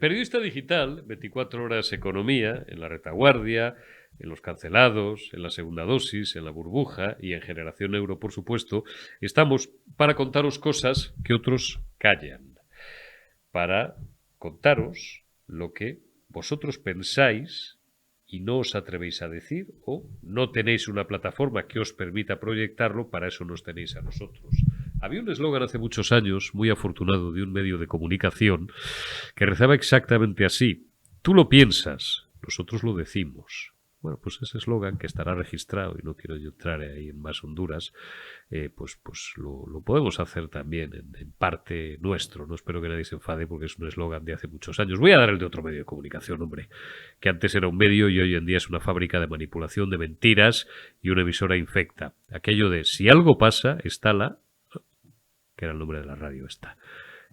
periodista digital, 24 horas economía, en la retaguardia, en los cancelados, en la segunda dosis, en la burbuja y en Generación Euro, por supuesto, estamos para contaros cosas que otros callan, para contaros lo que vosotros pensáis y no os atrevéis a decir, o no tenéis una plataforma que os permita proyectarlo, para eso nos tenéis a nosotros. Había un eslogan hace muchos años, muy afortunado, de un medio de comunicación, que rezaba exactamente así: tú lo piensas, nosotros lo decimos. Bueno, pues ese eslogan, que estará registrado, y no quiero yo entrar ahí en más Honduras, pues lo podemos hacer también en parte nuestro. No espero que nadie se enfade porque es un eslogan de hace muchos años. Voy a dar el de otro medio de comunicación, hombre, que antes era un medio y hoy en día es una fábrica de manipulación, de mentiras y una emisora infecta. Aquello de si algo pasa, está la... que era el nombre de la radio esta.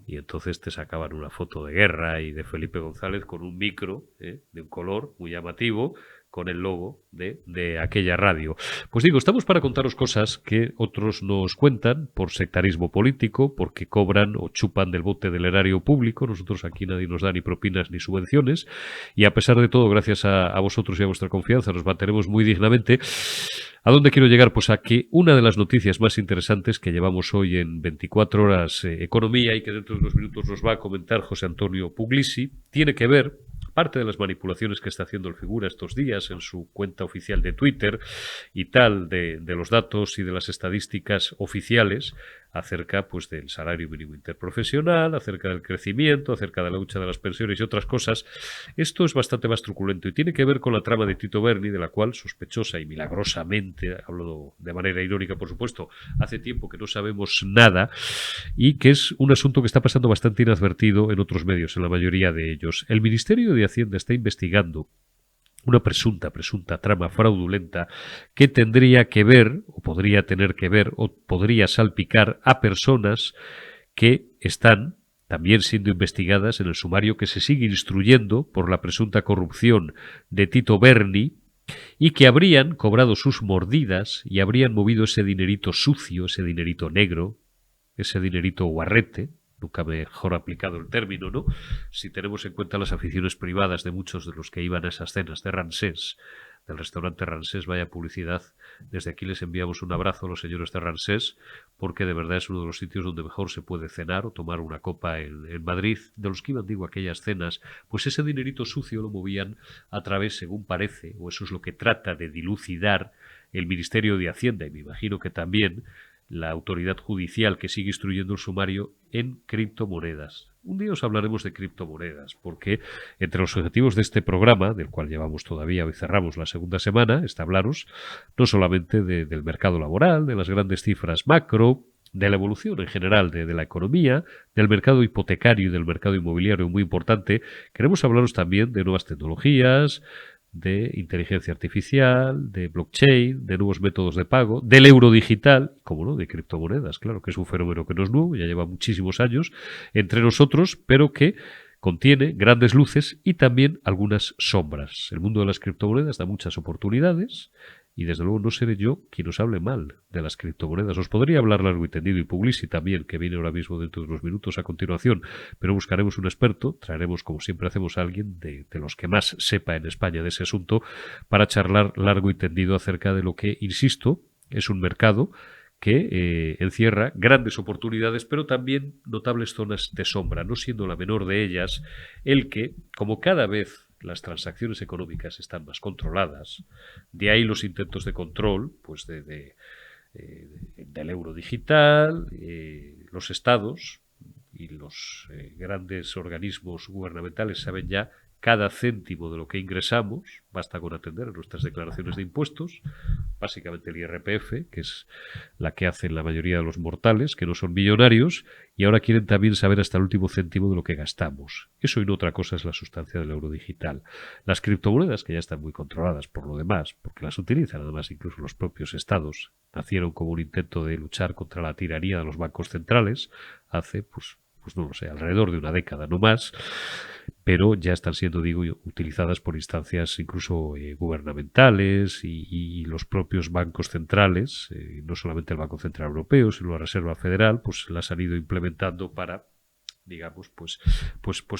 Y entonces te sacaban una foto de guerra y de Felipe González con un micro de un color muy llamativo, con el logo de aquella radio. Pues digo, estamos para contaros cosas que otros nos cuentan por sectarismo político, porque cobran o chupan del bote del erario público. Nosotros aquí nadie nos da ni propinas ni subvenciones, y a pesar de todo, gracias a vosotros y a vuestra confianza, nos mantenemos muy dignamente. ¿A dónde quiero llegar? Pues a que una de las noticias más interesantes que llevamos hoy en 24 horas economía, y que dentro de unos minutos nos va a comentar José Antonio Puglisi, tiene que ver, parte de las manipulaciones que está haciendo el Figura estos días en su cuenta oficial de Twitter y tal, de los datos y de las estadísticas oficiales acerca pues del salario mínimo interprofesional, acerca del crecimiento, acerca de la lucha de las pensiones y otras cosas. Esto es bastante más truculento y tiene que ver con la trama de Tito Berni, de la cual sospechosa y milagrosamente, hablo de manera irónica por supuesto, hace tiempo que no sabemos nada, y que es un asunto que está pasando bastante inadvertido en otros medios, en la mayoría de ellos. El Ministerio de Hacienda está investigando una presunta trama fraudulenta que tendría que ver, o podría tener que ver, o podría salpicar a personas que están también siendo investigadas en el sumario que se sigue instruyendo por la presunta corrupción de Tito Berni, y que habrían cobrado sus mordidas y habrían movido ese dinerito sucio, ese dinerito negro, ese dinerito guarrete, nunca mejor aplicado el término, ¿no? Si tenemos en cuenta las aficiones privadas de muchos de los que iban a esas cenas de Ramsés, del restaurante Ramsés, vaya publicidad. Desde aquí les enviamos un abrazo a los señores de Ramsés, porque de verdad es uno de los sitios donde mejor se puede cenar o tomar una copa en Madrid. De los que iban, digo, aquellas cenas, pues ese dinerito sucio lo movían a través, según parece, o eso es lo que trata de dilucidar el Ministerio de Hacienda, y me imagino que también la autoridad judicial que sigue instruyendo el sumario, en criptomonedas. Un día os hablaremos de criptomonedas, porque entre los objetivos de este programa, del cual llevamos todavía, hoy cerramos la segunda semana, está hablaros no solamente del mercado laboral, de las grandes cifras macro, de la evolución en general de la economía, del mercado hipotecario y del mercado inmobiliario, muy importante. Queremos hablaros también de nuevas tecnologías, de inteligencia artificial, de blockchain, de nuevos métodos de pago, del euro digital, como no, de criptomonedas, claro, que es un fenómeno que no es nuevo, ya lleva muchísimos años entre nosotros, pero que contiene grandes luces y también algunas sombras. El mundo de las criptomonedas da muchas oportunidades, y desde luego no seré yo quien os hable mal de las criptomonedas. Os podría hablar largo y tendido, y Puglisi también, que viene ahora mismo dentro de unos minutos a continuación, pero buscaremos un experto, traeremos como siempre hacemos a alguien de los que más sepa en España de ese asunto, para charlar largo y tendido acerca de lo que, insisto, es un mercado que encierra grandes oportunidades, pero también notables zonas de sombra, no siendo la menor de ellas el que, como cada vez las transacciones económicas están más controladas, de ahí los intentos de control pues del euro digital, los estados y los grandes organismos gubernamentales saben ya cada céntimo de lo que ingresamos, basta con atender a nuestras declaraciones de impuestos, básicamente el IRPF, que es la que hacen la mayoría de los mortales, que no son millonarios, y ahora quieren también saber hasta el último céntimo de lo que gastamos. Eso y no otra cosa es la sustancia del euro digital. Las criptomonedas, que ya están muy controladas por lo demás, porque las utilizan además incluso los propios estados, nacieron como un intento de luchar contra la tiranía de los bancos centrales hace, pues no lo sé, alrededor de una década, no más, pero ya están siendo, digo, utilizadas por instancias incluso gubernamentales y los propios bancos centrales, no solamente el Banco Central Europeo, sino la Reserva Federal, pues las han ido implementando para digamos, pues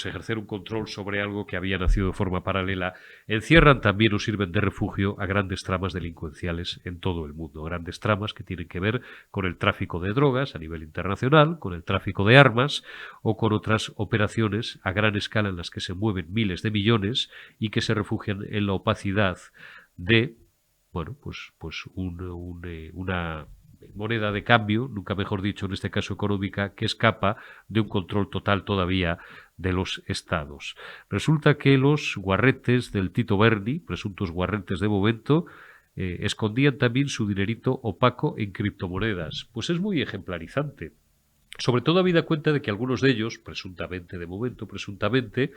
ejercer un control sobre algo que había nacido de forma paralela, encierran también o sirven de refugio a grandes tramas delincuenciales en todo el mundo. Grandes tramas que tienen que ver con el tráfico de drogas a nivel internacional, con el tráfico de armas o con otras operaciones a gran escala en las que se mueven miles de millones y que se refugian en la opacidad de, bueno, una moneda de cambio, nunca mejor dicho, en este caso económica, que escapa de un control total todavía de los estados. Resulta que los guarretes del Tito Berni, presuntos guarretes de momento, escondían también su dinerito opaco en criptomonedas. Pues es muy ejemplarizante. Sobre todo habida cuenta de que algunos de ellos, presuntamente, de momento, presuntamente,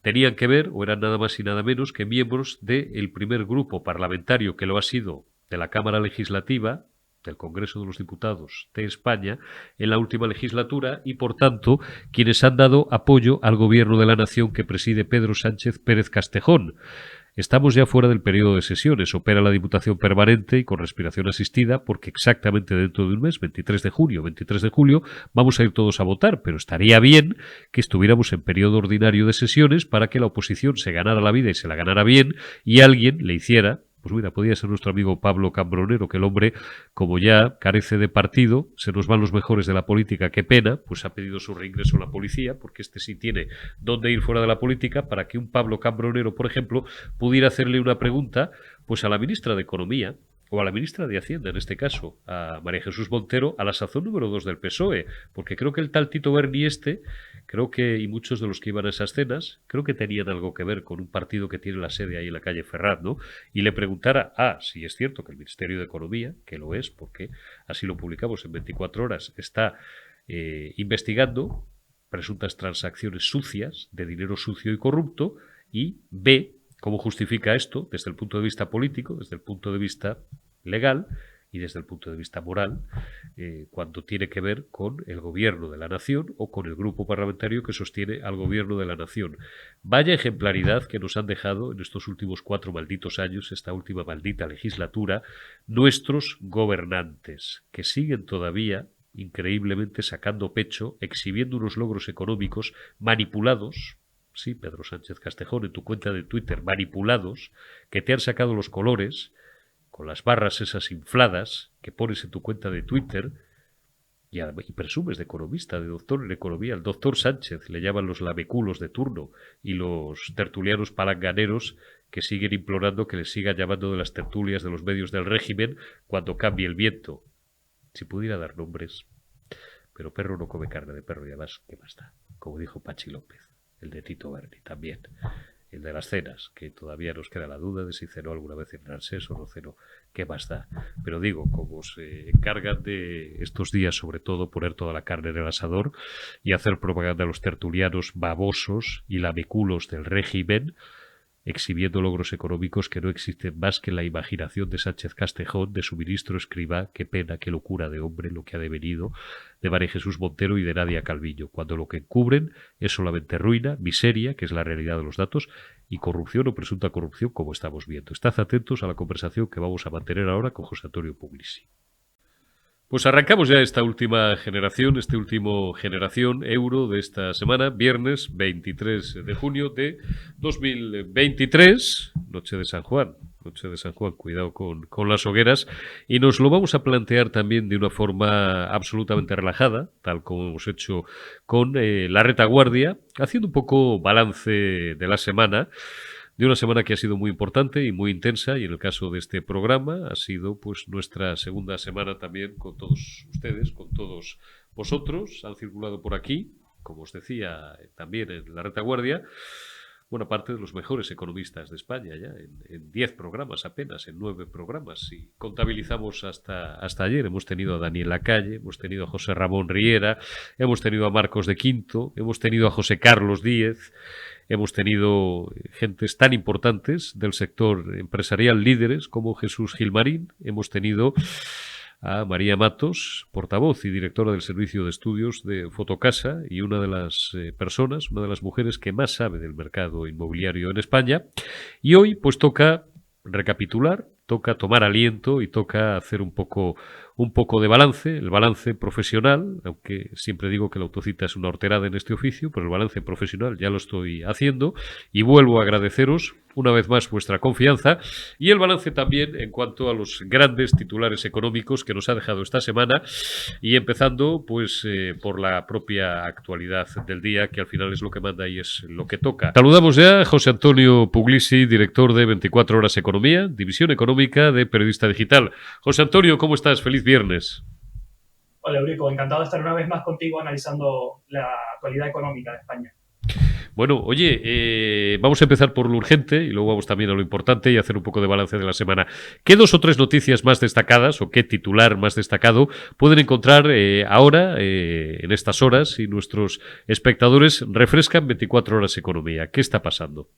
tenían que ver, o eran nada más y nada menos, que miembros del primer grupo parlamentario que lo ha sido de la Cámara Legislativa, del Congreso de los Diputados de España, en la última legislatura y, por tanto, quienes han dado apoyo al gobierno de la nación que preside Pedro Sánchez Pérez Castejón. Estamos ya fuera del periodo de sesiones, opera la Diputación Permanente y con respiración asistida, porque exactamente dentro de un mes, 23 de julio, vamos a ir todos a votar, pero estaría bien que estuviéramos en periodo ordinario de sesiones para que la oposición se ganara la vida y se la ganara bien y alguien le hiciera, pues mira, podía ser nuestro amigo Pablo Cambronero, que el hombre, como ya carece de partido, se nos van los mejores de la política, qué pena, pues ha pedido su reingreso en la policía, porque este sí tiene dónde ir fuera de la política, para que un Pablo Cambronero, por ejemplo, pudiera hacerle una pregunta pues a la ministra de Economía, o a la ministra de Hacienda, en este caso, a María Jesús Montero, a la sazón número 2 del PSOE, porque creo que el tal Tito Berni creo que, y muchos de los que iban a esas cenas, creo que tenían algo que ver con un partido que tiene la sede ahí en la calle Ferraz, ¿no? Y le preguntara, si es cierto que el Ministerio de Economía, que lo es, porque así lo publicamos en 24 horas, está investigando presuntas transacciones sucias, de dinero sucio y corrupto, y B, ¿cómo justifica esto desde el punto de vista político, desde el punto de vista legal y desde el punto de vista moral, cuando tiene que ver con el gobierno de la nación o con el grupo parlamentario que sostiene al gobierno de la nación? Vaya ejemplaridad que nos han dejado en estos últimos 4 malditos años, esta última maldita legislatura, nuestros gobernantes, que siguen todavía increíblemente sacando pecho, exhibiendo unos logros económicos manipulados. Sí, Pedro Sánchez Castejón, en tu cuenta de Twitter, manipulados, que te han sacado los colores, con las barras esas infladas que pones en tu cuenta de Twitter, y presumes de economista, de doctor en economía. El doctor Sánchez le llaman los lameculos de turno y los tertulianos palanganeros que siguen implorando que les siga llamando de las tertulias de los medios del régimen cuando cambie el viento. Si pudiera dar nombres, pero perro no come carne de perro y además, ¿qué más da? Como dijo Pachi López. El de Tito Berni también, el de las cenas, que todavía nos queda la duda de si cenó alguna vez en Ramsés o no cenó, qué más da. Pero digo, como se encargan de estos días sobre todo poner toda la carne en el asador y hacer propaganda a los tertulianos babosos y lameculos del régimen, exhibiendo logros económicos que no existen más que en la imaginación de Sánchez Castejón, de su ministro Escrivá, qué pena, qué locura de hombre lo que ha devenido, de María Jesús Montero y de Nadia Calviño, cuando lo que encubren es solamente ruina, miseria, que es la realidad de los datos, y corrupción o presunta corrupción, como estamos viendo. Estad atentos a la conversación que vamos a mantener ahora con José Antonio Puglisi. Pues arrancamos ya esta última generación, este último generación euro de esta semana, viernes 23 de junio de 2023, noche de San Juan. Noche de San Juan, cuidado con las hogueras, y nos lo vamos a plantear también de una forma absolutamente relajada, tal como hemos hecho con la retaguardia, haciendo un poco balance de la semana, de una semana que ha sido muy importante y muy intensa, y en el caso de este programa ha sido pues nuestra segunda semana también con todos ustedes, con todos vosotros. Han circulado por aquí, como os decía también en la retaguardia, buena parte de los mejores economistas de España, ya en 10 programas apenas, en 9 programas. Si contabilizamos hasta ayer, hemos tenido a Daniel Lacalle, hemos tenido a José Ramón Riera, hemos tenido a Marcos de Quinto, hemos tenido a José Carlos Díez, hemos tenido gentes tan importantes del sector empresarial, líderes como Jesús Gilmarín, hemos tenido a María Matos, portavoz y directora del Servicio de Estudios de Fotocasa y una de las personas, una de las mujeres que más sabe del mercado inmobiliario en España. Y hoy pues toca recapitular, toca tomar aliento y toca hacer un poco un poco de balance, el balance profesional, aunque siempre digo que la autocita es una horterada en este oficio, pero el balance profesional ya lo estoy haciendo y vuelvo a agradeceros una vez más vuestra confianza y el balance también en cuanto a los grandes titulares económicos que nos ha dejado esta semana y empezando pues por la propia actualidad del día, que al final es lo que manda y es lo que toca. Saludamos ya a José Antonio Puglisi, director de 24 Horas Economía, división económica de Periodista Digital. José Antonio, ¿cómo estás? Feliz viernes. Hola, Eurico. Encantado de estar una vez más contigo analizando la actualidad económica de España. Bueno, oye, vamos a empezar por lo urgente y luego vamos también a lo importante y hacer un poco de balance de la semana. ¿Qué 2 o 3 noticias más destacadas o qué titular más destacado pueden encontrar ahora, en estas horas, y nuestros espectadores refrescan 24 Horas Economía? ¿Qué está pasando?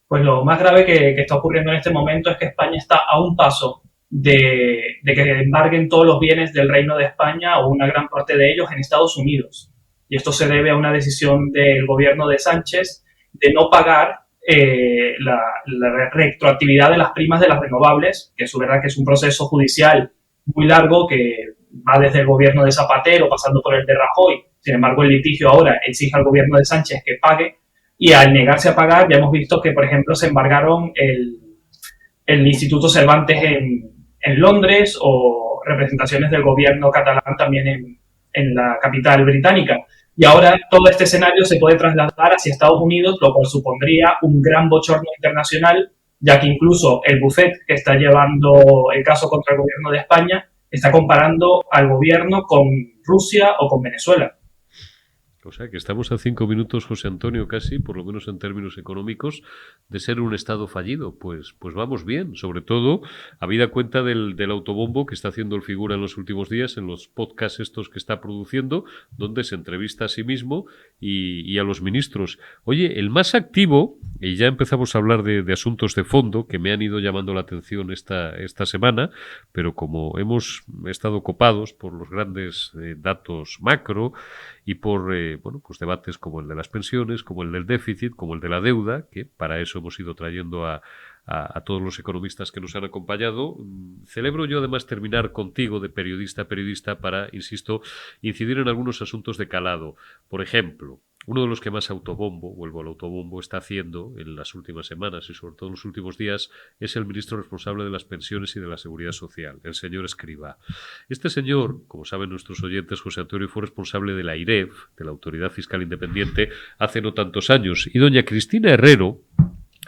Pues lo más grave que está ocurriendo en este momento es que España está a un paso de que embarguen todos los bienes del Reino de España o una gran parte de ellos en Estados Unidos. Y esto se debe a una decisión del gobierno de Sánchez de no pagar la retroactividad de las primas de las renovables, que es verdad que es un proceso judicial muy largo que va desde el gobierno de Zapatero pasando por el de Rajoy. Sin embargo, el litigio ahora exige al gobierno de Sánchez que pague y al negarse a pagar ya hemos visto que, por ejemplo, se embargaron el Instituto Cervantes en Londres o representaciones del gobierno catalán también en la capital británica. Y ahora todo este escenario se puede trasladar hacia Estados Unidos, lo cual supondría un gran bochorno internacional, ya que incluso el bufet que está llevando el caso contra el gobierno de España está comparando al gobierno con Rusia o con Venezuela. O sea que estamos a 5 minutos, José Antonio, casi, por lo menos en términos económicos, de ser un Estado fallido. Pues vamos bien, sobre todo habida cuenta del autobombo que está haciendo el figura en los últimos días, en los podcasts estos que está produciendo, donde se entrevista a sí mismo y a los ministros. Oye, el más activo, y ya empezamos a hablar de asuntos de fondo que me han ido llamando la atención esta semana, pero como hemos estado copados por los grandes datos macro y por pues debates como el de las pensiones, como el del déficit, como el de la deuda, que para eso hemos ido trayendo a todos los economistas que nos han acompañado. Celebro yo además terminar contigo de periodista a periodista para, insisto, incidir en algunos asuntos de calado. Por ejemplo, uno de los que más vuelvo al autobombo, está haciendo en las últimas semanas y sobre todo en los últimos días es el ministro responsable de las pensiones y de la seguridad social, el señor Escrivá. Este señor, como saben nuestros oyentes, José Antonio, fue responsable de la AIREF, de la Autoridad Fiscal Independiente, hace no tantos años. Y doña Cristina Herrero,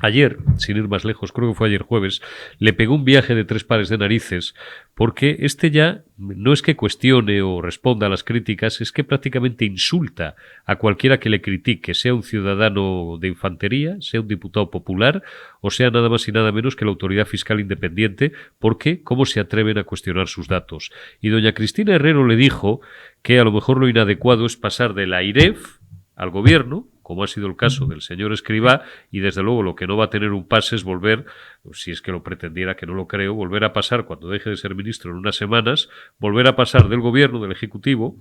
ayer, sin ir más lejos, creo que fue ayer jueves, le pegó un viaje de 3 pares de narices porque ya no es que cuestione o responda a las críticas, es que prácticamente insulta a cualquiera que le critique, sea un ciudadano de infantería, sea un diputado popular o sea nada más y nada menos que la Autoridad Fiscal Independiente, porque ¿cómo se atreven a cuestionar sus datos? Y doña Cristina Herrero le dijo que a lo mejor lo inadecuado es pasar de la AIREF al gobierno, como ha sido el caso del señor Escrivá, y desde luego lo que no va a tener un pase es volver, si es que lo pretendiera, que no lo creo, volver a pasar, cuando deje de ser ministro en unas semanas, volver a pasar del gobierno, del Ejecutivo,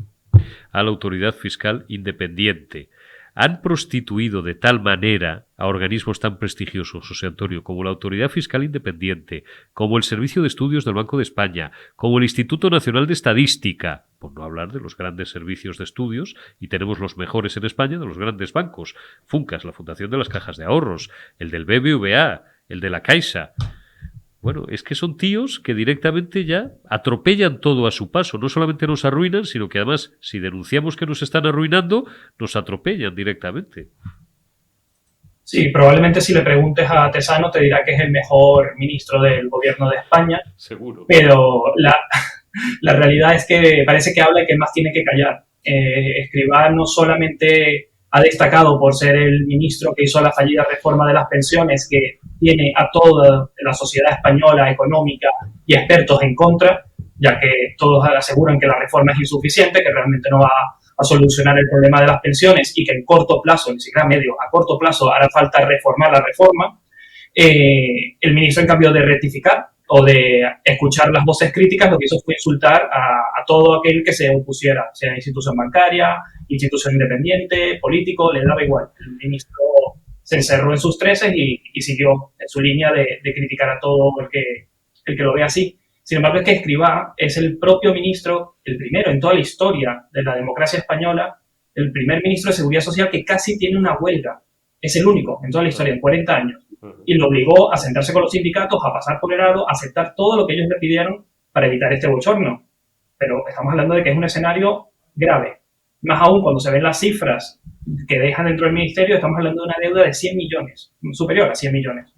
a la Autoridad Fiscal Independiente. Han prostituido de tal manera a organismos tan prestigiosos, José Antonio, como la Autoridad Fiscal Independiente, como el Servicio de Estudios del Banco de España, como el Instituto Nacional de Estadística, por no hablar de los grandes servicios de estudios, y tenemos los mejores en España de los grandes bancos, Funcas, la Fundación de las Cajas de Ahorros, el del BBVA, el de la Caixa. Bueno, es que son tíos que directamente ya atropellan todo a su paso. No solamente nos arruinan, sino que además, si denunciamos que nos están arruinando, nos atropellan directamente. Sí, probablemente si le preguntes a Tesano te dirá que es el mejor ministro del gobierno de España. Seguro. Pero la realidad es que parece que habla y que más tiene que callar. Escrivá no solamente ha destacado por ser el ministro que hizo la fallida reforma de las pensiones, que tiene a toda la sociedad española económica y expertos en contra, ya que todos aseguran que la reforma es insuficiente, que realmente no va a solucionar el problema de las pensiones y que en corto plazo, ni siquiera medio, a corto plazo hará falta reformar la reforma. El ministro, en cambio de rectificar o de escuchar las voces críticas, lo que hizo fue insultar a todo aquel que se opusiera, sea institución bancaria, institución independiente, político, le daba igual. El ministro se encerró en sus treces y siguió en su línea de criticar a todo el que lo ve así. Sin embargo, es que Escrivá es el propio ministro, el primero en toda la historia de la democracia española, el primer ministro de Seguridad Social que casi tiene una huelga. Es el único en toda la historia, en 40 años. Y lo obligó a sentarse con los sindicatos, a pasar por el aro, a aceptar todo lo que ellos le pidieron para evitar este bochorno. Pero estamos hablando de que es un escenario grave. Más aún cuando se ven las cifras que dejan dentro del ministerio, estamos hablando de una deuda de 100 millones, superior a 100 millones.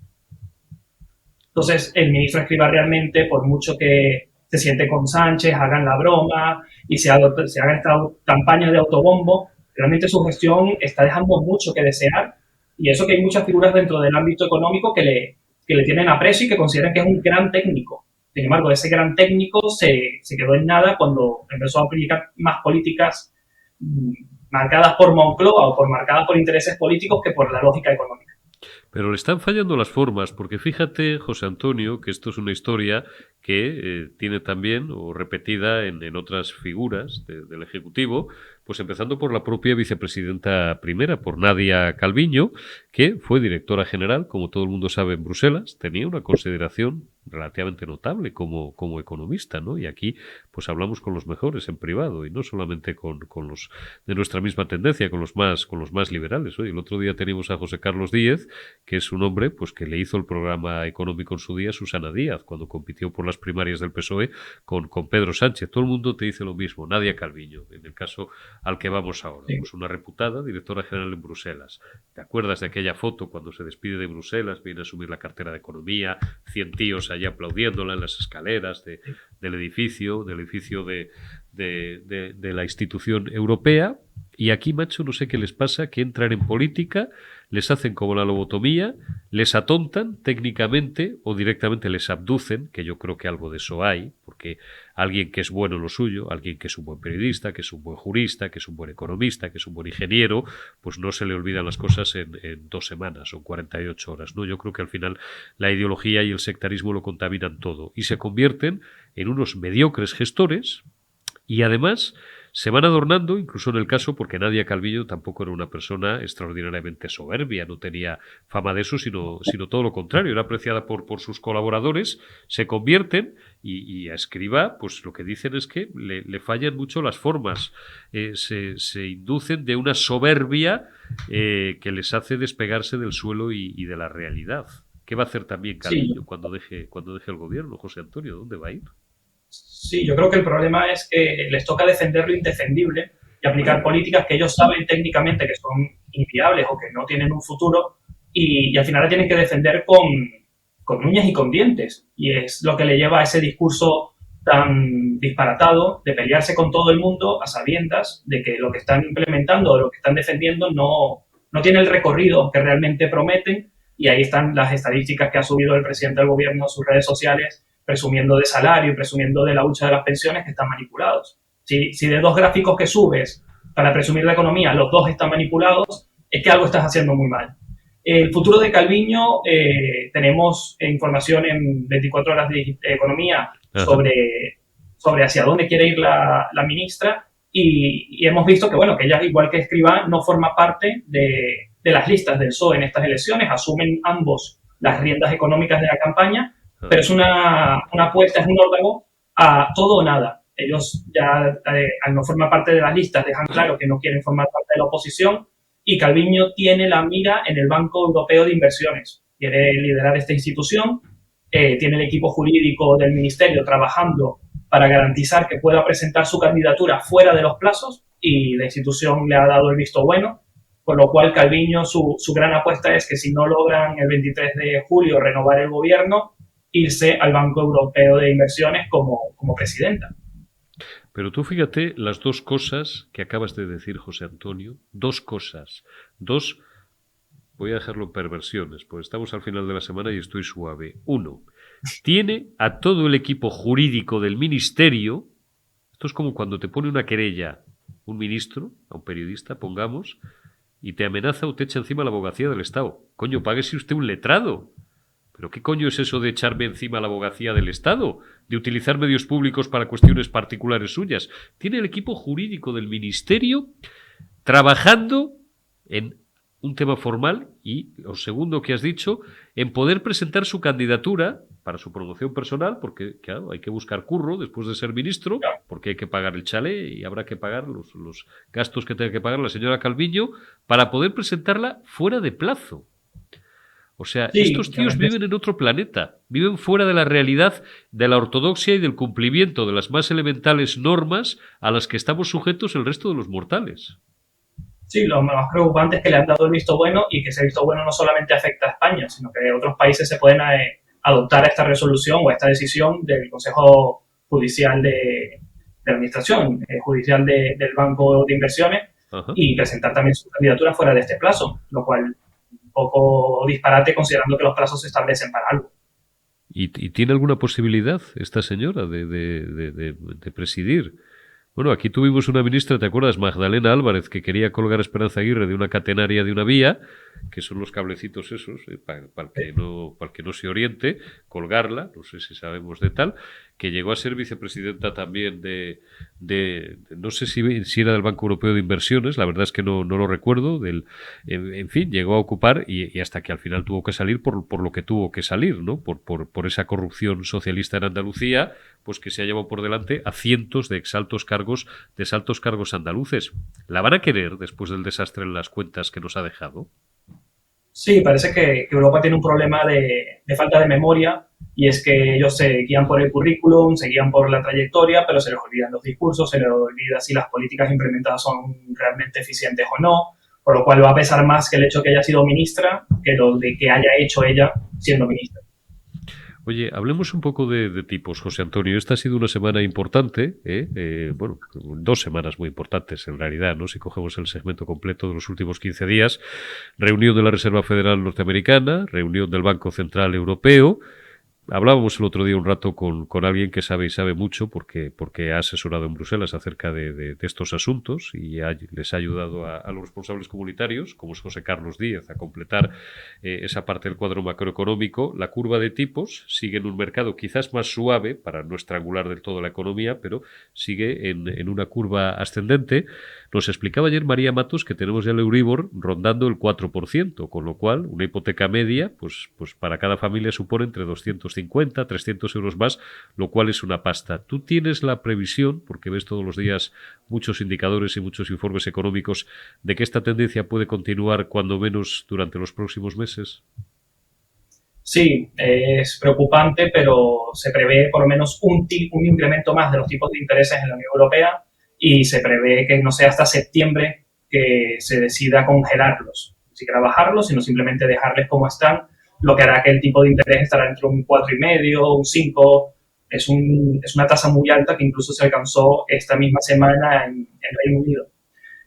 Entonces, el ministro Escrivá realmente, por mucho que se siente con Sánchez, hagan la broma y se hagan esta campaña de autobombo, realmente su gestión está dejando mucho que desear. Y eso que hay muchas figuras dentro del ámbito económico que le tienen aprecio y que consideran que es un gran técnico. Sin embargo, ese gran técnico se quedó en nada cuando empezó a aplicar más políticas marcadas por Moncloa o marcadas por intereses políticos que por la lógica económica. Pero le están fallando las formas, porque fíjate, José Antonio, que esto es una historia que tiene también, o repetida en otras figuras del Ejecutivo, pues empezando por la propia vicepresidenta primera, por Nadia Calviño, que fue directora general, como todo el mundo sabe, en Bruselas, tenía una consideración relativamente notable como economista, ¿no? Y aquí pues hablamos con los mejores en privado y no solamente con los de nuestra misma tendencia, con los más liberales. Oye, el otro día teníamos a José Carlos Díez, que es un hombre pues que le hizo el programa económico en su día a Susana Díaz, cuando compitió por las primarias del PSOE con Pedro Sánchez. Todo el mundo te dice lo mismo. Nadia Calviño, en el caso al que vamos ahora, Sí. pues una reputada directora general en Bruselas. ¿Te acuerdas de aquella foto cuando se despide de Bruselas, viene a asumir la cartera de Economía, 100 tíos allí aplaudiéndola en las escaleras del edificio de la institución europea? Y aquí, macho, no sé qué les pasa, que entran en política, les hacen como la lobotomía, les atontan técnicamente o directamente les abducen, que yo creo que algo de eso hay, porque alguien que es bueno en lo suyo, alguien que es un buen periodista, que es un buen jurista, que es un buen economista, que es un buen ingeniero, pues no se le olvidan las cosas en 2 semanas o en 48 horas, ¿no? Yo creo que al final la ideología y el sectarismo lo contaminan todo y se convierten en unos mediocres gestores y además se van adornando, incluso en el caso, porque Nadia Calviño tampoco era una persona extraordinariamente soberbia, no tenía fama de eso, sino todo lo contrario, era apreciada por sus colaboradores, se convierten y a Escrivá, pues lo que dicen es que le fallan mucho las formas, se inducen de una soberbia que les hace despegarse del suelo y de la realidad. ¿Qué va a hacer también Calviño Sí. cuando deje el gobierno, José Antonio? ¿Dónde va a ir? Sí, yo creo que el problema es que les toca defender lo indefendible y aplicar políticas que ellos saben técnicamente que son inviables o que no tienen un futuro y al final la tienen que defender con uñas y con dientes. Y es lo que le lleva a ese discurso tan disparatado de pelearse con todo el mundo a sabiendas de que lo que están implementando o lo que están defendiendo no tiene el recorrido que realmente prometen. Y ahí están las estadísticas que ha subido el presidente del gobierno a sus redes sociales presumiendo de salario y presumiendo de la hucha de las pensiones que están manipulados. Si de 2 gráficos que subes para presumir la economía, los 2 están manipulados, es que algo estás haciendo muy mal. El futuro de Calviño, tenemos información en 24 horas de economía sobre hacia dónde quiere ir la ministra y hemos visto que, bueno, que ella, igual que Escrivá, no forma parte de las listas del PSOE en estas elecciones, asumen ambos las riendas económicas de la campaña, pero es una apuesta, es un órdago a todo o nada. Ellos ya, al no formar parte de las listas, dejan claro que no quieren formar parte de la oposición y Calviño tiene la mira en el Banco Europeo de Inversiones. Quiere liderar esta institución, tiene el equipo jurídico del ministerio trabajando para garantizar que pueda presentar su candidatura fuera de los plazos y la institución le ha dado el visto bueno, por lo cual Calviño, su gran apuesta es que si no logran el 23 de julio renovar el gobierno, irse al Banco Europeo de Inversiones como presidenta. Pero tú fíjate las 2 cosas que acabas de decir, José Antonio, 2 cosas, 2, voy a dejarlo en perversiones, pues estamos al final de la semana y estoy suave. 1, tiene a todo el equipo jurídico del ministerio, esto es como cuando te pone una querella un ministro, a un periodista, pongamos, y te amenaza o te echa encima la abogacía del Estado. Coño, páguese usted un letrado. ¿Pero qué coño es eso de echarme encima la abogacía del Estado? De utilizar medios públicos para cuestiones particulares suyas. Tiene el equipo jurídico del ministerio trabajando en un tema formal y, lo segundo que has dicho, en poder presentar su candidatura para su promoción personal, porque claro, hay que buscar curro después de ser ministro, porque hay que pagar el chalet y habrá que pagar los gastos que tenga que pagar la señora Calviño para poder presentarla fuera de plazo. O sea, Sí, estos tíos realmente viven en otro planeta, viven fuera de la realidad de la ortodoxia y del cumplimiento de las más elementales normas a las que estamos sujetos el resto de los mortales. sí, lo más preocupante es que le han dado el visto bueno y que ese visto bueno no solamente afecta a España, sino que otros países se pueden adoptar esta resolución o esta decisión del Consejo Judicial de Administración, Judicial del Banco de Inversiones, Ajá. y presentar también su candidatura fuera de este plazo, lo cual un poco disparate considerando que los plazos se establecen para algo. ¿Y tiene alguna posibilidad esta señora de presidir? Bueno, aquí tuvimos una ministra, ¿te acuerdas? Magdalena Álvarez, que quería colgar a Esperanza Aguirre de una catenaria de una vía, que son los cablecitos esos, para el que no se oriente, colgarla, no sé si sabemos de tal, que llegó a ser vicepresidenta también no sé si era del Banco Europeo de Inversiones, la verdad es que no lo recuerdo, en fin, llegó a ocupar y hasta que al final tuvo que salir por lo que tuvo que salir, ¿no? Por esa corrupción socialista en Andalucía, pues que se ha llevado por delante a cientos de exaltos cargos andaluces. ¿La van a querer después del desastre en las cuentas que nos ha dejado? Sí, parece que Europa tiene un problema de falta de memoria y es que ellos se guían por el currículum, se guían por la trayectoria, pero se les olvidan los discursos, se les olvida si las políticas implementadas son realmente eficientes o no, por lo cual va a pesar más que el hecho de que haya sido ministra que lo de que haya hecho ella siendo ministra. Oye, hablemos un poco de tipos, José Antonio. Esta ha sido una semana importante, bueno, 2 semanas muy importantes en realidad, ¿no? Si cogemos el segmento completo de los últimos 15 días, reunión de la Reserva Federal Norteamericana, reunión del Banco Central Europeo. Hablábamos el otro día un rato con alguien que sabe y sabe mucho porque ha asesorado en Bruselas acerca de estos asuntos y les ha ayudado a los responsables comunitarios, como es José Carlos Díez, a completar esa parte del cuadro macroeconómico. La curva de tipos sigue en un mercado quizás más suave para no estrangular del todo la economía, pero sigue en una curva ascendente. Nos explicaba ayer María Matos que tenemos ya el Euribor rondando el 4%, con lo cual una hipoteca media, pues para cada familia supone entre 250, 300 euros más, lo cual es una pasta. ¿Tú tienes la previsión, porque ves todos los días muchos indicadores y muchos informes económicos, de que esta tendencia puede continuar cuando menos durante los próximos meses? Sí, es preocupante, pero se prevé por lo menos un incremento más de los tipos de intereses en la Unión Europea y se prevé que no sea hasta septiembre que se decida congelarlos, ni siquiera bajarlos, sino simplemente dejarles como están, lo que hará que el tipo de interés estará entre un 4,5, un 5. Es una tasa muy alta que incluso se alcanzó esta misma semana en Reino Unido.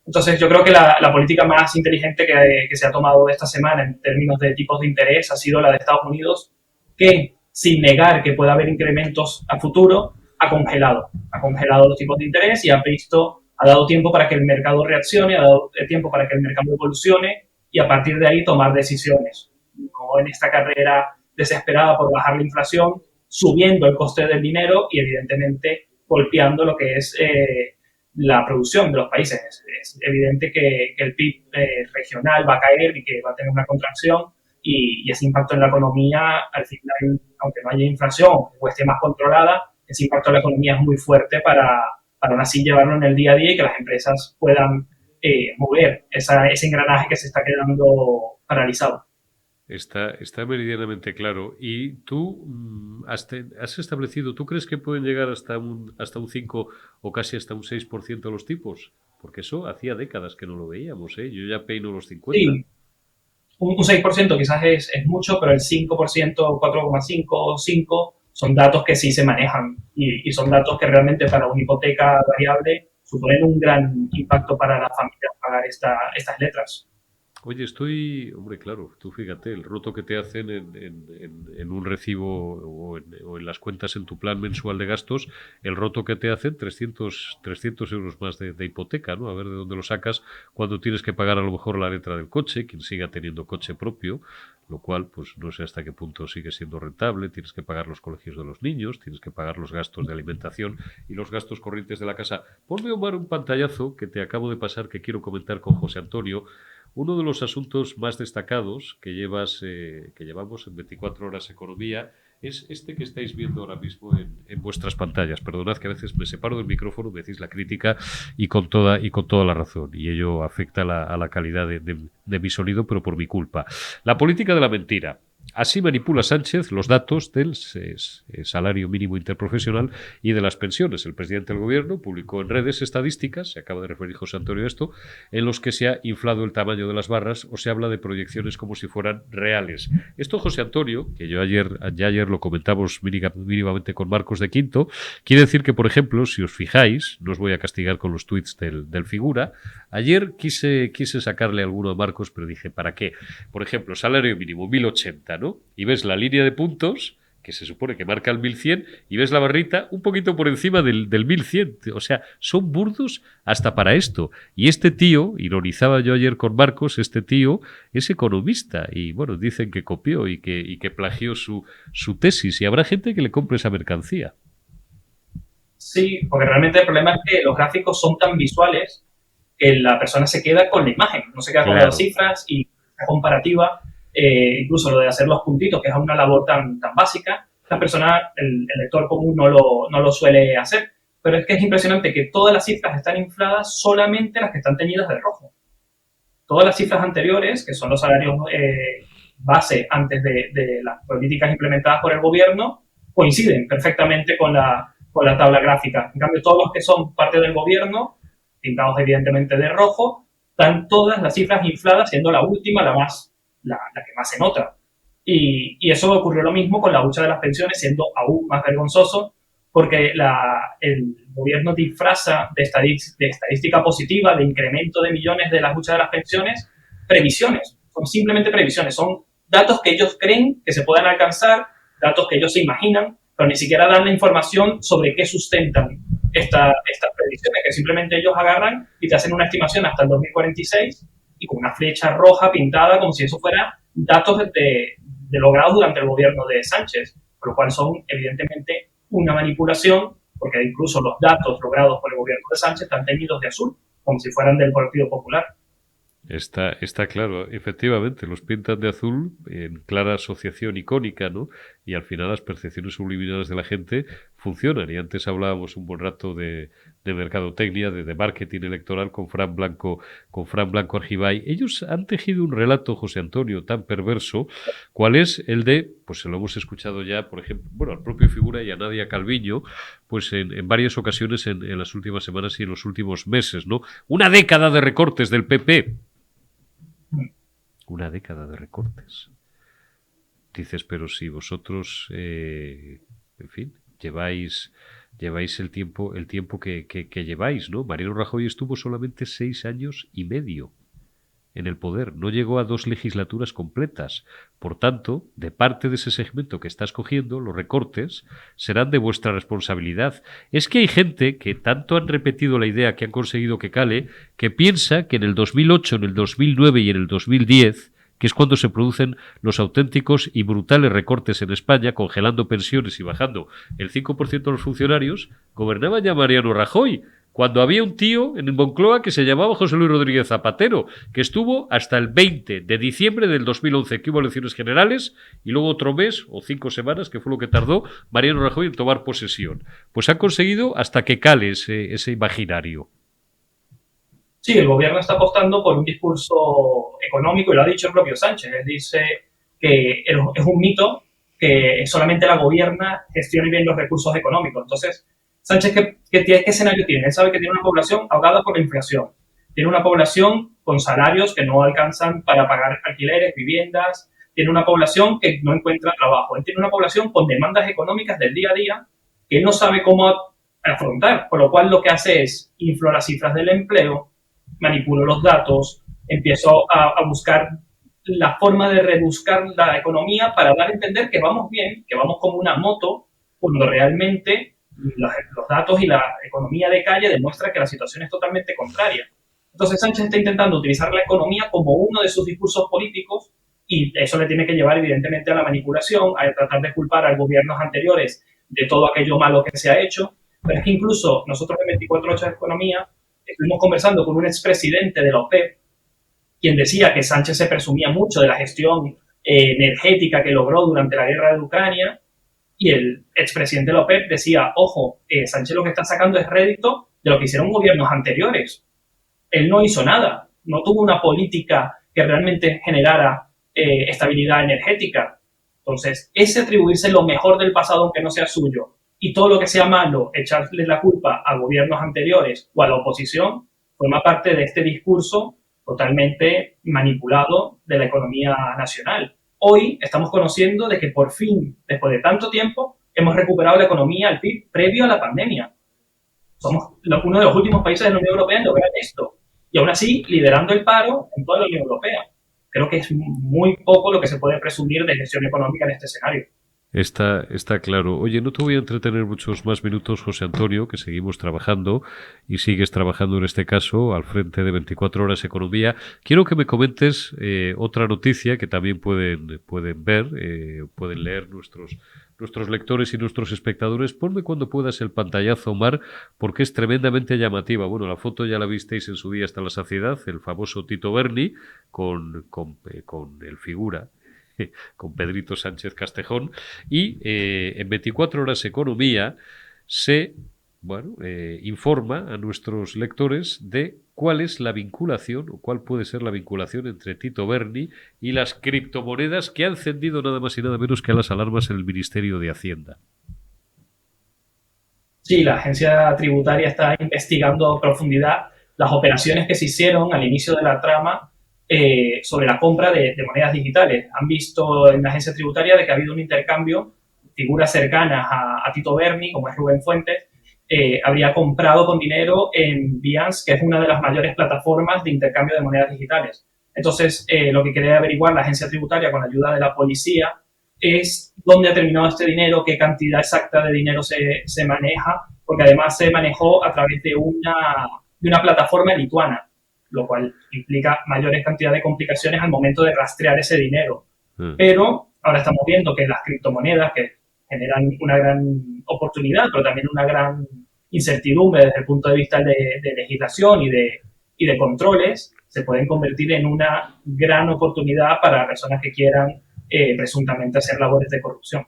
Entonces, yo creo que la política más inteligente que se ha tomado esta semana en términos de tipos de interés ha sido la de Estados Unidos, que sin negar que pueda haber incrementos a futuro, ha congelado los tipos de interés y ha dado tiempo para que el mercado reaccione, ha dado tiempo para que el mercado evolucione y a partir de ahí tomar decisiones. No en esta carrera desesperada por bajar la inflación, subiendo el coste del dinero y evidentemente golpeando lo que es la producción de los países. Es evidente que el PIB regional va a caer y que va a tener una contracción y ese impacto en la economía, al final, aunque no haya inflación o esté más controlada, ese impacto en la economía es muy fuerte para aún así llevarlo en el día a día y que las empresas puedan mover ese engranaje que se está quedando paralizado. Está meridianamente claro. ¿Y tú has establecido, tú crees que pueden llegar hasta un 5 o casi hasta un 6% los tipos? Porque eso hacía décadas que no lo veíamos, ¿eh? Yo ya peino los 50. Sí, un 6% quizás es mucho, pero el 5%, 4,5, 5 son datos que sí se manejan y son datos que realmente para una hipoteca variable suponen un gran impacto para la familia pagar estas letras. Oye, hombre, claro, tú fíjate, el roto que te hacen en un recibo o en las cuentas en tu plan mensual de gastos, el roto que te hacen 300 euros más de hipoteca, ¿no? A ver de dónde lo sacas cuando tienes que pagar a lo mejor la letra del coche, quien siga teniendo coche propio, lo cual, pues no sé hasta qué punto sigue siendo rentable, tienes que pagar los colegios de los niños, tienes que pagar los gastos de alimentación y los gastos corrientes de la casa. Ponme, Omar, un pantallazo que te acabo de pasar que quiero comentar con José Antonio. uno de los asuntos más destacados que llevamos en 24 horas Economía es este que estáis viendo ahora mismo en vuestras pantallas. Perdonad que a veces me separo del micrófono, me decís la crítica y con toda la razón. Y ello afecta a la calidad de mi sonido, pero por mi culpa. La política de la mentira. Así manipula Sánchez los datos del salario mínimo interprofesional y de las pensiones. El presidente del gobierno publicó en redes estadísticas, se acaba de referir José Antonio a esto, en los que se ha inflado el tamaño de las barras o se habla de proyecciones como si fueran reales. Esto, José Antonio, que ayer lo comentamos mínimamente con Marcos de Quinto, quiere decir que, por ejemplo, si os fijáis, no os voy a castigar con los tuits del figura, ayer quise sacarle alguno a Marcos, pero dije, ¿para qué? Por ejemplo, salario mínimo, 1080, ¿no? Y ves la línea de puntos, que se supone que marca el 1100, y ves la barrita un poquito por encima del 1100. O sea, son burdos hasta para esto. Y este tío, ironizaba yo ayer con Marcos, este tío es economista. Y bueno, dicen que copió y que plagió su tesis. Y habrá gente que le compre esa mercancía. Sí, porque realmente el problema es que los gráficos son tan visuales que la persona se queda con la imagen, no se queda con las cifras y la comparativa. Incluso lo de hacer los puntitos, que es una labor tan básica, la persona, el lector común no lo suele hacer. Pero es que es impresionante que todas las cifras están infladas, solamente las que están teñidas de rojo. Todas las cifras anteriores, que son los salarios base antes de las políticas implementadas por el gobierno, coinciden perfectamente con la tabla gráfica. En cambio, todos los que son parte del gobierno, pintados evidentemente de rojo, están todas las cifras infladas, siendo la última la que más se nota. Y eso ocurrió lo mismo con la hucha de las pensiones, siendo aún más vergonzoso, porque el gobierno disfraza de estadística positiva, de incremento de millones de la hucha de las pensiones, previsiones. Son simplemente previsiones. Son datos que ellos creen que se puedan alcanzar, datos que ellos se imaginan, pero ni siquiera dan la información sobre qué sustentan estas previsiones, que simplemente ellos agarran y te hacen una estimación hasta el 2046 y con una flecha roja pintada como si eso fuera datos de logrados durante el gobierno de Sánchez, por lo cual son evidentemente una manipulación, porque incluso los datos logrados por el gobierno de Sánchez están teñidos de azul, como si fueran del Partido Popular. Está claro, efectivamente, los pintan de azul en clara asociación icónica, ¿no? Y al final las percepciones subliminales de la gente funcionan. Y antes hablábamos un buen rato de mercadotecnia, de marketing electoral con Fran Blanco Argibay. Ellos han tejido un relato, José Antonio, tan perverso, cual es el de, pues se lo hemos escuchado ya, por ejemplo, bueno, al propio Figura y a Nadia Calviño, pues en varias ocasiones en las últimas semanas y en los últimos meses, ¿no? Una década de recortes del PP. Una década de recortes. Dices, pero si vosotros, en fin, lleváis el tiempo que lleváis, ¿no? Mariano Rajoy estuvo solamente 6 años y medio en el poder, no llegó a 2 legislaturas completas. Por tanto, de parte de ese segmento que estás cogiendo, los recortes serán de vuestra responsabilidad. Es que hay gente que tanto han repetido la idea que han conseguido que cale, que piensa que en el 2008, en el 2009 y en el 2010, que es cuando se producen los auténticos y brutales recortes en España, congelando pensiones y bajando el 5% de los funcionarios, gobernaba ya Mariano Rajoy, cuando había un tío en Moncloa que se llamaba José Luis Rodríguez Zapatero, que estuvo hasta el 20 de diciembre del 2011, que hubo elecciones generales, y luego otro mes o 5 semanas, que fue lo que tardó Mariano Rajoy en tomar posesión. Pues ha conseguido hasta que cale ese imaginario. Sí, el gobierno está apostando por un discurso económico, y lo ha dicho el propio Sánchez. Él dice que es un mito que solamente la gobierna gestione bien los recursos económicos. Entonces, Sánchez, ¿qué escenario tiene? Él sabe que tiene una población ahogada por la inflación. Tiene una población con salarios que no alcanzan para pagar alquileres, viviendas. Tiene una población que no encuentra trabajo. Él tiene una población con demandas económicas del día a día que él no sabe cómo afrontar. Por lo cual lo que hace es inflar las cifras del empleo, manipulo los datos, empiezo a buscar la forma de rebuscar la economía para dar a entender que vamos bien, que vamos como una moto, cuando realmente los datos y la economía de calle demuestran que la situación es totalmente contraria. Entonces Sánchez está intentando utilizar la economía como uno de sus discursos políticos, y eso le tiene que llevar evidentemente a la manipulación, a tratar de culpar a gobiernos anteriores de todo aquello malo que se ha hecho. Pero es que incluso nosotros en 24 horas de economía estuvimos conversando con un expresidente de la OPEP, quien decía que Sánchez se presumía mucho de la gestión energética que logró durante la guerra de Ucrania, y el expresidente López decía, ojo, Sánchez lo que está sacando es rédito de lo que hicieron gobiernos anteriores. Él no hizo nada, no tuvo una política que realmente generara estabilidad energética. Entonces, ese atribuirse lo mejor del pasado, aunque no sea suyo, y todo lo que sea malo, echarle la culpa a gobiernos anteriores o a la oposición, forma parte de este discurso totalmente manipulado de la economía nacional. Hoy estamos conociendo de que por fin, después de tanto tiempo, hemos recuperado la economía al PIB previo a la pandemia. Somos uno de los últimos países de la Unión Europea en lograr esto. Y aún así, liderando el paro en toda la Unión Europea. Creo que es muy poco lo que se puede presumir de gestión económica en este escenario. Está claro. Oye, no te voy a entretener muchos más minutos, José Antonio, que seguimos trabajando y sigues trabajando en este caso al frente de 24 Horas Economía. Quiero que me comentes otra noticia que también pueden ver, pueden leer nuestros lectores y nuestros espectadores. Ponme cuando puedas el pantallazo, Omar, porque es tremendamente llamativa. Bueno, la foto ya la visteis en su día hasta la saciedad, el famoso Tito Berni con el figura con Pedrito Sánchez Castejón, y en 24 Horas Economía se informa a nuestros lectores de cuál es la vinculación o cuál puede ser la vinculación entre Tito Berni y las criptomonedas que han encendido nada más y nada menos que a las alarmas en el Ministerio de Hacienda. Sí, la agencia tributaria está investigando a profundidad las operaciones que se hicieron al inicio de la trama sobre la compra de monedas digitales. Han visto en la agencia tributaria de que ha habido un intercambio, figuras cercanas a Tito Berni, como es Rubén Fuentes, habría comprado con dinero en Binance, que es una de las mayores plataformas de intercambio de monedas digitales. Entonces, lo que quiere averiguar la agencia tributaria con la ayuda de la policía es dónde ha terminado este dinero, qué cantidad exacta de dinero se maneja, porque además se manejó a través de una plataforma lituana, lo cual implica mayores cantidades de complicaciones al momento de rastrear ese dinero. Pero ahora estamos viendo que las criptomonedas, que generan una gran oportunidad, pero también una gran incertidumbre desde el punto de vista de legislación y de controles, se pueden convertir en una gran oportunidad para personas que quieran presuntamente hacer labores de corrupción.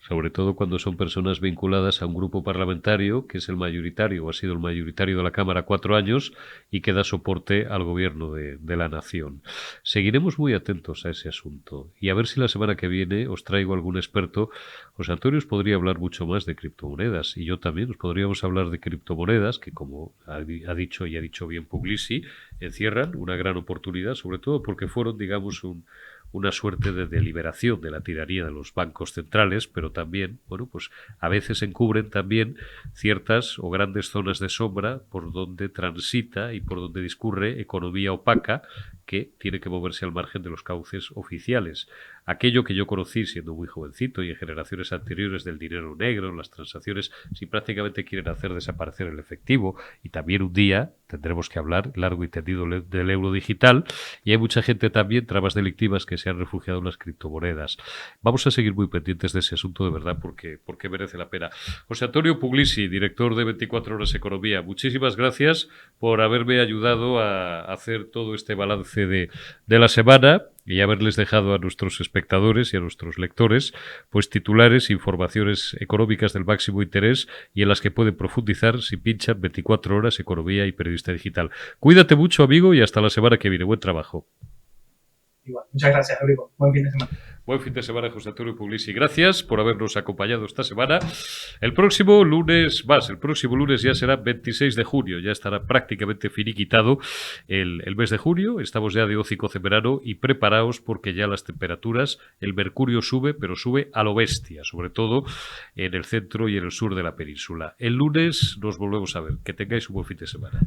Sobre todo cuando son personas vinculadas a un grupo parlamentario que es el mayoritario o ha sido el mayoritario de la Cámara 4 años y que da soporte al gobierno de la nación. Seguiremos muy atentos a ese asunto y a ver si la semana que viene os traigo algún experto. José Antonio os podría hablar mucho más de criptomonedas y yo también os podríamos hablar de criptomonedas que, como ha dicho y ha dicho bien Puglisi, encierran una gran oportunidad, sobre todo porque fueron, digamos, una suerte de deliberación de la tiranía de los bancos centrales, pero también, pues a veces encubren también ciertas o grandes zonas de sombra por donde transita y por donde discurre economía opaca que tiene que moverse al margen de los cauces oficiales. Aquello que yo conocí siendo muy jovencito y en generaciones anteriores del dinero negro, las transacciones, si prácticamente quieren hacer desaparecer el efectivo, y también un día tendremos que hablar largo y tendido del euro digital, y hay mucha gente también, tramas delictivas, que se han refugiado en las criptomonedas. Vamos a seguir muy pendientes de ese asunto, de verdad, porque merece la pena. José Antonio Puglisi, director de 24 Horas Economía, muchísimas gracias por haberme ayudado a hacer todo este balance de la semana y haberles dejado a nuestros espectadores y a nuestros lectores pues titulares, informaciones económicas del máximo interés y en las que pueden profundizar si pinchan 24 Horas Economía y Periodista Digital. Cuídate mucho, amigo, y hasta la semana que viene. Buen trabajo. Igual. Muchas gracias, Eurico. Buen fin de semana. Buen fin de semana, José Antonio Puglisi. Gracias por habernos acompañado esta semana. El próximo lunes ya será 26 de junio. Ya estará prácticamente finiquitado el mes de junio. Estamos ya de hocico de verano y preparaos porque ya las temperaturas, el mercurio sube, pero sube a lo bestia, sobre todo en el centro y en el sur de la península. El lunes nos volvemos a ver. Que tengáis un buen fin de semana.